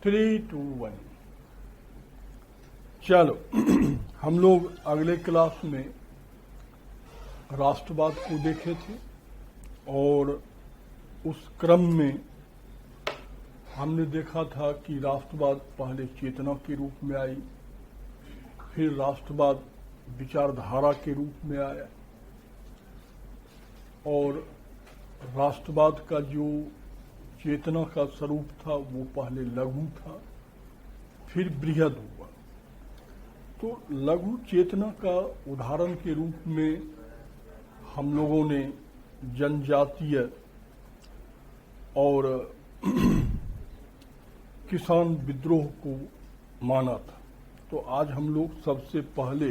3, 2, 1। चलो हम लोग अगले क्लास में राष्ट्रवाद को देखे थे और उस क्रम में हमने देखा था कि राष्ट्रवाद पहले चेतना के रूप में आई, फिर राष्ट्रवाद विचारधारा के रूप में आया और राष्ट्रवाद का जो चेतना का स्वरूप था वो पहले लघु था, फिर बृहद हुआ। तो लघु चेतना का उदाहरण के रूप में हम लोगों ने जनजातीय और किसान विद्रोह को माना था। तो आज हम लोग सबसे पहले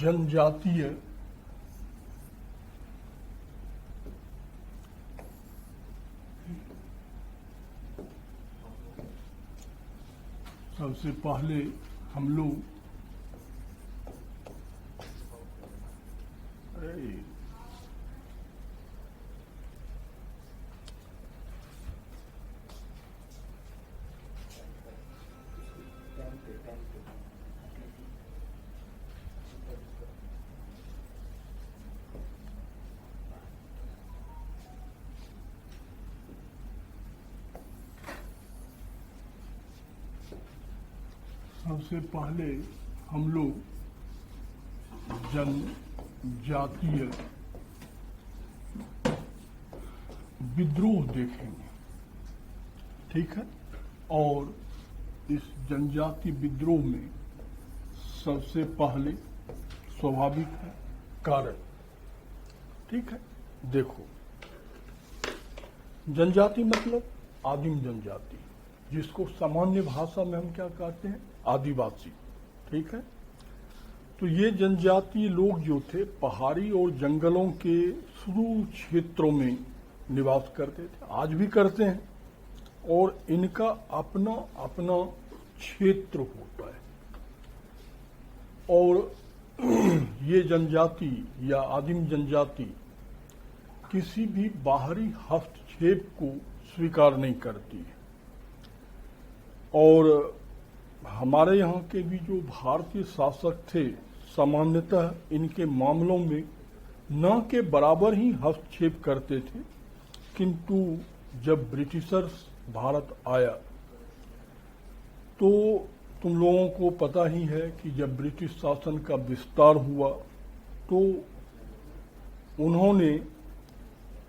जनजातीय हम लोग जनजातीय विद्रोह देखेंगे, ठीक है। और इस जनजातीय विद्रोह में सबसे पहले स्वाभाविक है कारण, ठीक है। देखो, जनजाति मतलब आदिम जनजाति, जिसको सामान्य भाषा में हम क्या कहते हैं, आदिवासी, ठीक है। तो ये जनजातीय लोग जो थे पहाड़ी और जंगलों के सुदूर क्षेत्रों में निवास करते थे, आज भी करते हैं, और इनका अपना अपना क्षेत्र होता है। और ये जनजाति या आदिम जनजाति किसी भी बाहरी हस्तक्षेप को स्वीकार नहीं करती है। और हमारे यहाँ के भी जो भारतीय शासक थे सामान्यतः इनके मामलों में न के बराबर ही हस्तक्षेप करते थे, किंतु जब ब्रिटिशर्स भारत आया तो तुम लोगों को पता ही है कि जब ब्रिटिश शासन का विस्तार हुआ तो उन्होंने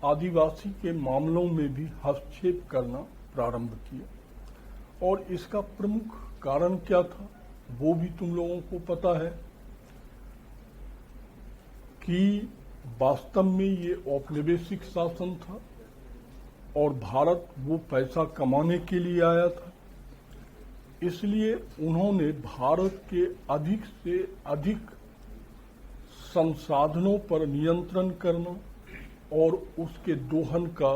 आदिवासी के मामलों में भी हस्तक्षेप करना प्रारंभ किया। और इसका प्रमुख कारण क्या था वो भी तुम लोगों को पता है कि वास्तव में ये औपनिवेशिक शासन था और भारत वो पैसा कमाने के लिए आया था। इसलिए उन्होंने भारत के अधिक से अधिक संसाधनों पर नियंत्रण करना और उसके दोहन का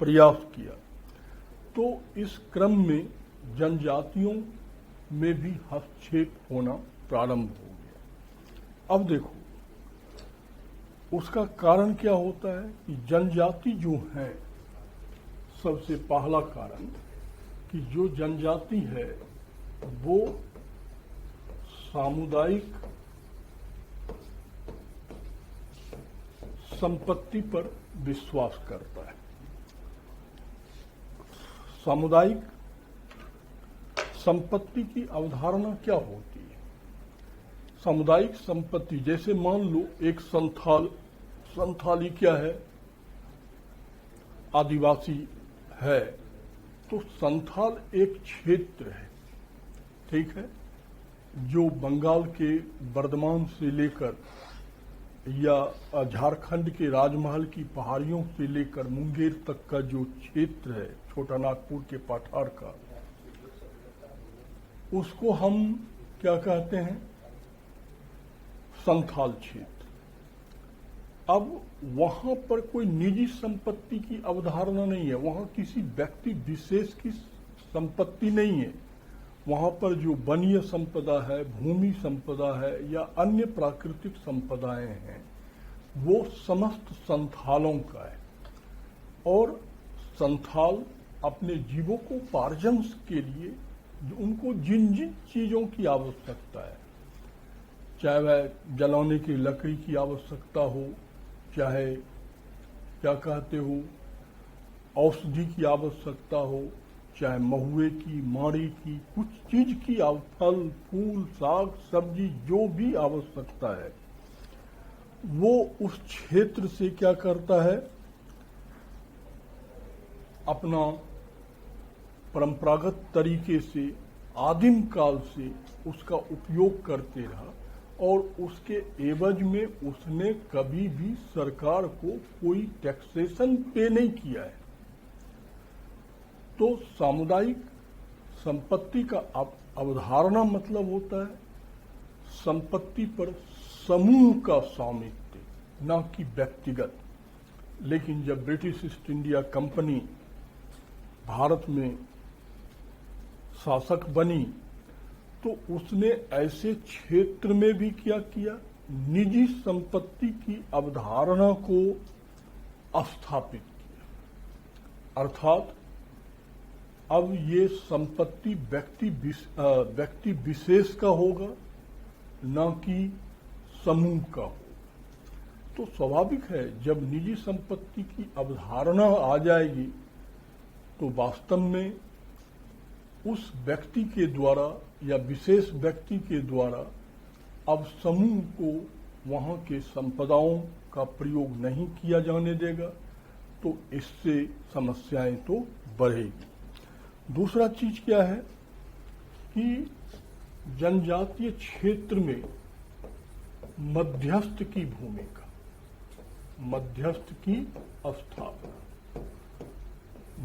प्रयास किया। तो इस क्रम में जनजातियों में भी हस्तक्षेप होना प्रारंभ हो गया। अब देखो, उसका कारण क्या होता है कि जनजाति जो है, सबसे पहला कारण कि जो जनजाति है वो सामुदायिक संपत्ति पर विश्वास करता है। सामुदायिक संपत्ति की अवधारणा क्या होती है? सामुदायिक संपत्ति, जैसे मान लो एक संथाली क्या है, आदिवासी है, तो संथाल एक क्षेत्र है, ठीक है, जो बंगाल के बर्धमान से लेकर या झारखंड के राजमहल की पहाड़ियों से लेकर मुंगेर तक का जो क्षेत्र है, छोटा नागपुर के पठार का, उसको हम क्या कहते हैं, संथाल क्षेत्र। अब वहां पर कोई निजी संपत्ति की अवधारणा नहीं है, वहां किसी व्यक्ति विशेष की संपत्ति नहीं है। वहां पर जो वन्य संपदा है, भूमि संपदा है या अन्य प्राकृतिक संपदाएं हैं, वो समस्त संथालों का है। और संथाल अपने जीविकोपार्जन के लिए उनको जिन जिन चीजों की आवश्यकता है, चाहे वह जलाने की लकड़ी की आवश्यकता हो, चाहे क्या कहते हो औषधि की आवश्यकता हो, चाहे महुए की, माड़ी की, कुछ चीज की फल फूल साग सब्जी जो भी आवश्यकता है, वो उस क्षेत्र से क्या करता है, अपना परंपरागत तरीके से आदिम काल से उसका उपयोग करते रहा और उसके एवज में उसने कभी भी सरकार को कोई टैक्सेशन पे नहीं किया है। तो सामुदायिक संपत्ति का अवधारणा मतलब होता है संपत्ति पर समूह का स्वामित्व, न कि व्यक्तिगत। लेकिन जब British east India company Bharat में शासक बनी तो उसने ऐसे क्षेत्र में भी क्या किया, निजी संपत्ति की अवधारणा को स्थापित किया। अर्थात अब ये संपत्ति व्यक्ति विशेष का होगा, न कि समूह का होगा। तो स्वाभाविक है जब निजी संपत्ति की अवधारणा आ जाएगी तो वास्तव में उस व्यक्ति के द्वारा या विशेष व्यक्ति के द्वारा अब समूह को वहां के संपदाओं का प्रयोग नहीं किया जाने देगा, तो इससे समस्याएं तो बढ़ेगी। दूसरा चीज क्या है कि जनजातीय क्षेत्र में मध्यस्थ की भूमिका, मध्यस्थ की स्थापना,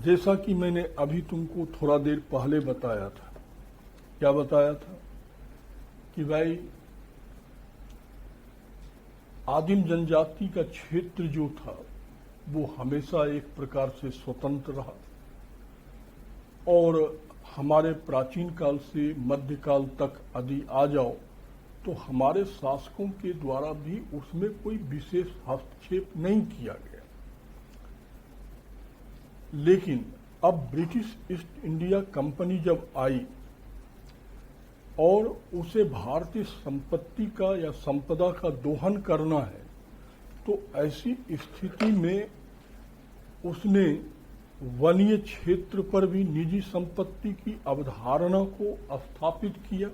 जैसा कि मैंने अभी तुमको थोड़ा देर पहले बताया था। क्या बताया था कि भाई आदिम जनजाति का क्षेत्र जो था वो हमेशा एक प्रकार से स्वतंत्र रहा और हमारे प्राचीन काल से मध्यकाल तक यदि आ जाओ तो हमारे शासकों के द्वारा भी उसमें कोई विशेष हस्तक्षेप नहीं किया गया। लेकिन अब ब्रिटिश ईस्ट इंडिया कंपनी जब आई और उसे भारतीय संपत्ति का या संपदा का दोहन करना है, तो ऐसी स्थिति में उसने वनीय क्षेत्र पर भी निजी संपत्ति की अवधारणा को स्थापित किया।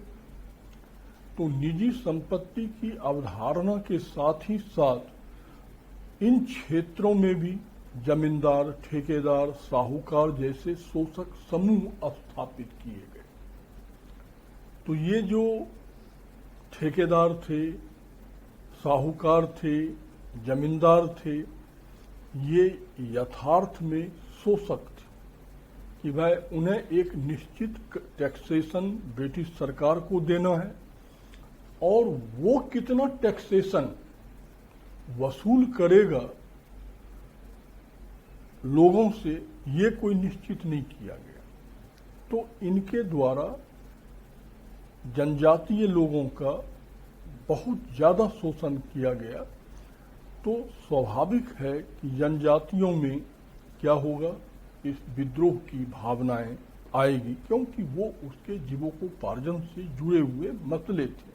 तो निजी संपत्ति की अवधारणा के साथ ही साथ इन क्षेत्रों में भी जमींदार, ठेकेदार, साहूकार जैसे शोषक समूह स्थापित किए गए। तो ये जो ठेकेदार थे, साहूकार थे, जमींदार थे, ये यथार्थ में शोषक थे कि भाई उन्हें एक निश्चित टैक्सेशन ब्रिटिश सरकार को देना है और वो कितना टैक्सेशन वसूल करेगा लोगों से, ये कोई निश्चित नहीं किया गया। तो इनके द्वारा जनजातीय लोगों का बहुत ज्यादा शोषण किया गया। तो स्वाभाविक है कि जनजातियों में क्या होगा, इस विद्रोह की भावनाएं आएगी, क्योंकि वो उसके जीविकोपार्जन से जुड़े हुए मसले थे।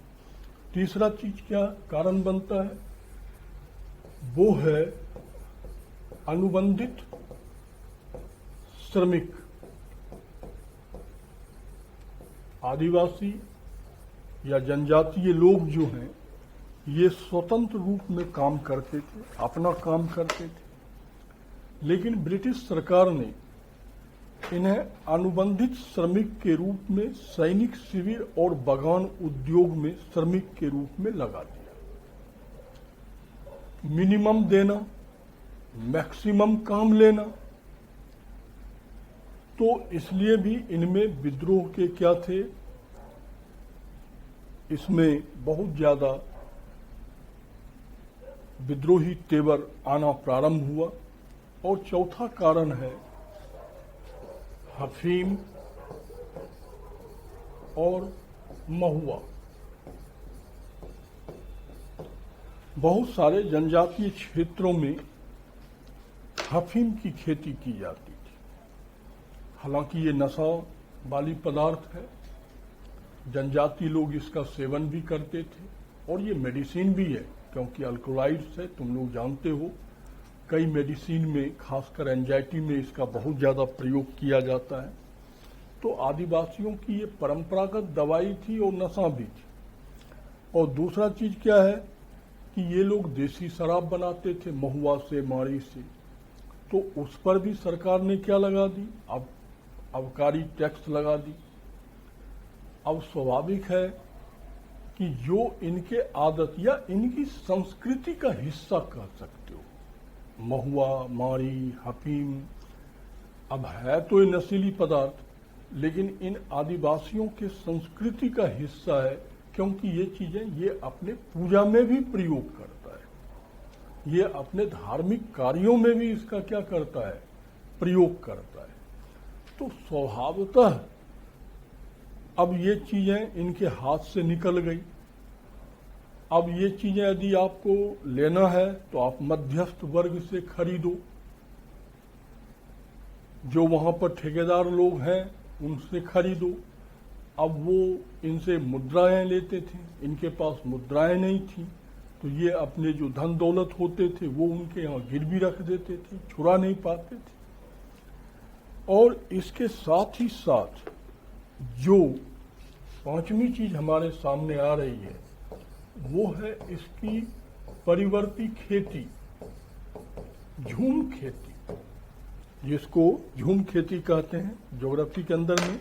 तीसरा चीज क्या कारण बनता है, वो है अनुबंधित श्रमिक। आदिवासी या जनजातीय लोग जो हैं ये स्वतंत्र रूप में काम करते थे, अपना काम करते थे। लेकिन ब्रिटिश सरकार ने इन्हें अनुबंधित श्रमिक के रूप में सैनिक शिविर और बागान उद्योग में श्रमिक के रूप में लगा दिया। मिनिमम देना, मैक्सिमम काम लेना। तो इसलिए भी इनमें विद्रोह के क्या थे, इसमें बहुत ज्यादा विद्रोही तेवर आना प्रारंभ हुआ। और चौथा कारण है अफीम और महुआ। बहुत सारे जनजातीय क्षेत्रों में अफीम की खेती की जाती थी। हालांकि ये नशा वाली पदार्थ है, जनजाति लोग इसका सेवन भी करते थे और ये मेडिसिन भी है, क्योंकि अल्कोलाइड्स है, तुम लोग जानते हो। कई मेडिसिन में, खासकर एंजाइटी में इसका बहुत ज़्यादा प्रयोग किया जाता है। तो आदिवासियों की ये परंपरागत दवाई थी और नशा भी थी। और दूसरा चीज क्या है कि ये लोग देसी शराब बनाते थे महुआ से, मारी से, तो उस पर भी सरकार ने क्या लगा दी, अब अबकारी टैक्स लगा दी। अब स्वाभाविक है कि जो इनके आदत या इनकी संस्कृति का हिस्सा कह सकते हो, महुआ, मारी, हफीम, अब है तो ये नशीली पदार्थ, लेकिन इन आदिवासियों के संस्कृति का हिस्सा है, क्योंकि ये चीजें ये अपने पूजा में भी प्रयोग करता है, ये अपने धार्मिक कार्यों में भी इसका क्या करता है, प्रयोग करता है। तो स्वभावतः अब ये चीजें इनके हाथ से निकल गई। अब ये चीजें यदि आपको लेना है तो आप मध्यस्थ वर्ग से खरीदो, जो वहां पर ठेकेदार लोग हैं उनसे खरीदो। अब वो इनसे मुद्राएं लेते थे, इनके पास मुद्राएं नहीं थी, तो ये अपने जो धन दौलत होते थे वो उनके यहाँ गिरवी रख देते थे, छुड़ा नहीं पाते थे। और इसके साथ ही साथ जो पांचवी चीज हमारे सामने आ रही है वो है इसकी परिवर्ती खेती, झूम खेती, जिसको झूम खेती कहते हैं ज्योग्राफी के अंदर में।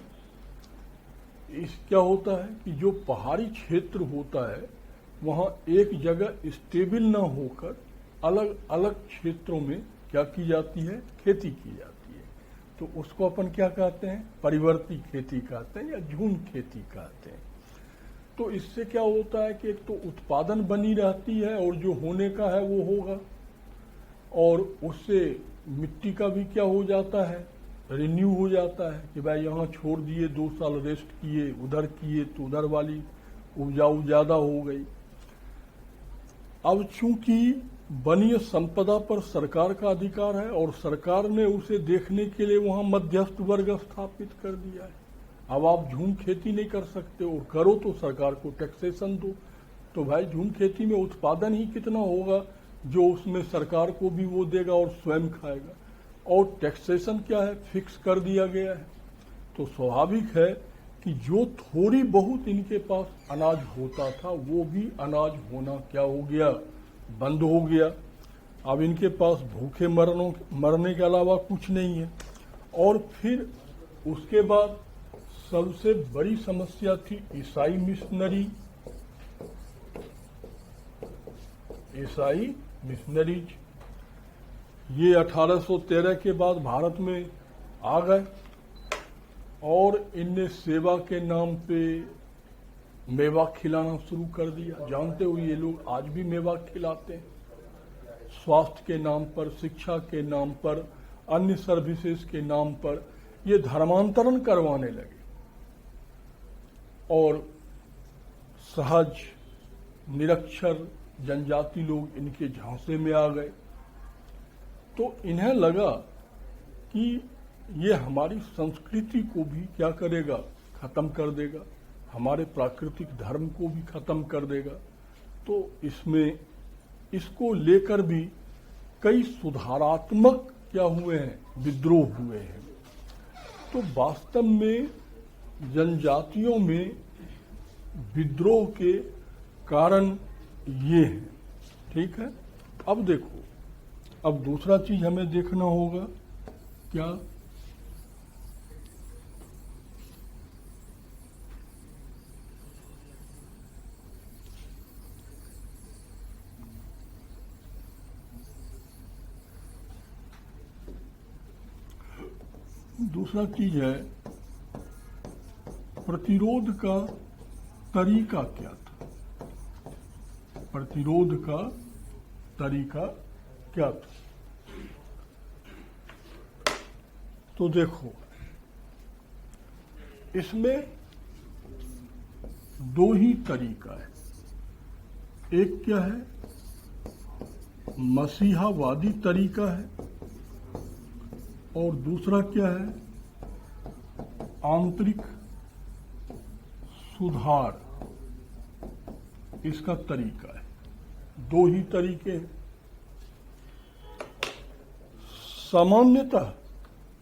इस क्या होता है कि जो पहाड़ी क्षेत्र होता है वहां एक जगह स्टेबल न होकर अलग अलग क्षेत्रों में क्या की जाती है, खेती की जाती है। तो उसको अपन क्या कहते हैं, परिवर्ती खेती कहते हैं या झूम खेती कहते हैं। तो इससे क्या होता है कि एक तो उत्पादन बनी रहती है और जो होने का है वो होगा, और उससे मिट्टी का भी क्या हो जाता है, रिन्यू हो जाता है कि भाई यहाँ छोड़ दिए, 2 साल रेस्ट किए, उधर किए तो उधर वाली उपजाऊ ज्यादा हो गई। अब चूंकि वन्य संपदा पर सरकार का अधिकार है और सरकार ने उसे देखने के लिए वहां मध्यस्थ वर्ग स्थापित कर दिया है। अब आप झूम खेती नहीं कर सकते, और करो तो सरकार को टैक्सेशन दो। तो भाई झूम खेती में उत्पादन ही कितना होगा जो उसमें सरकार को भी वो देगा और स्वयं खाएगा। और टैक्सेशन क्या है, फिक्स कर दिया गया है। तो स्वाभाविक है कि जो थोड़ी बहुत इनके पास अनाज होता था वो भी अनाज होना क्या हो गया, बंद हो गया। अब इनके पास भूखे मरने के अलावा कुछ नहीं है। और फिर उसके बाद सबसे बड़ी समस्या थी ईसाई मिशनरी, ईसाई मिशनरीज। ये 1813 के बाद भारत में आ गए और इनने सेवा के नाम पे मेवा खिलाना शुरू कर दिया। जानते हो ये लोग आज भी मेवा खिलाते हैं, स्वास्थ्य के नाम पर, शिक्षा के नाम पर, अन्य सर्विसेज के नाम पर ये धर्मांतरण करवाने लगे और सहज निरक्षर जनजाति लोग इनके झांसे में आ गए। तो इन्हें लगा कि ये हमारी संस्कृति को भी क्या करेगा, खत्म कर देगा, हमारे प्राकृतिक धर्म को भी खत्म कर देगा। तो इसमें इसको लेकर भी कई सुधारात्मक क्या हुए हैं, विद्रोह हुए हैं। तो वास्तव में जनजातियों में विद्रोह के कारण ये है। ठीक है, अब देखो, अब दूसरा चीज हमें देखना होगा क्या, दूसरा चीज है प्रतिरोध का तरीका क्या था, प्रतिरोध का तरीका क्या था। तो देखो, इसमें 2 ही तरीका है। एक क्या है, मसीहावादी तरीका है, और दूसरा क्या है, आंतरिक सुधार इसका तरीका है। दो ही तरीके हैं। सामान्यतः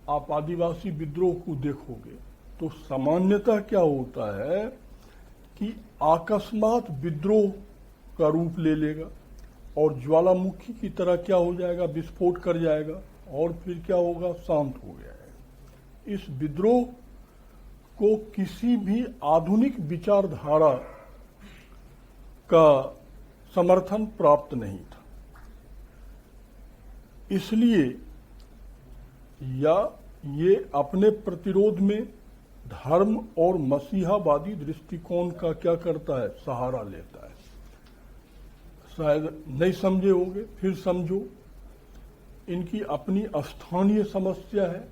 आप आदिवासी विद्रोह को देखोगे तो सामान्यतः क्या होता है कि अकस्मात विद्रोह का रूप ले लेगा और ज्वालामुखी की तरह क्या हो जाएगा, विस्फोट कर जाएगा और फिर क्या होगा, शांत हो जाएगा। इस विद्रोह को किसी भी आधुनिक विचारधारा का समर्थन प्राप्त नहीं था। इसलिए या ये अपने प्रतिरोध में धर्म और मसीहावादी दृष्टिकोण का क्या करता है, सहारा लेता है। शायद नहीं समझे होंगे, फिर समझो। इनकी अपनी स्थानीय समस्या है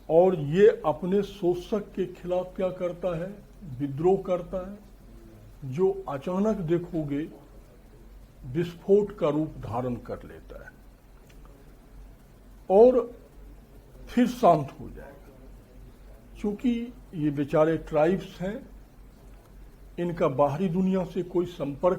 और ये अपने शोषक के खिलाफ क्या करता है, विद्रोह करता है, जो अचानक देखोगे विस्फोट का रूप धारण कर लेता है और फिर शांत हो जाएगा। क्योंकि ये बेचारे ट्राइब्स हैं, इनका बाहरी दुनिया से कोई संपर्क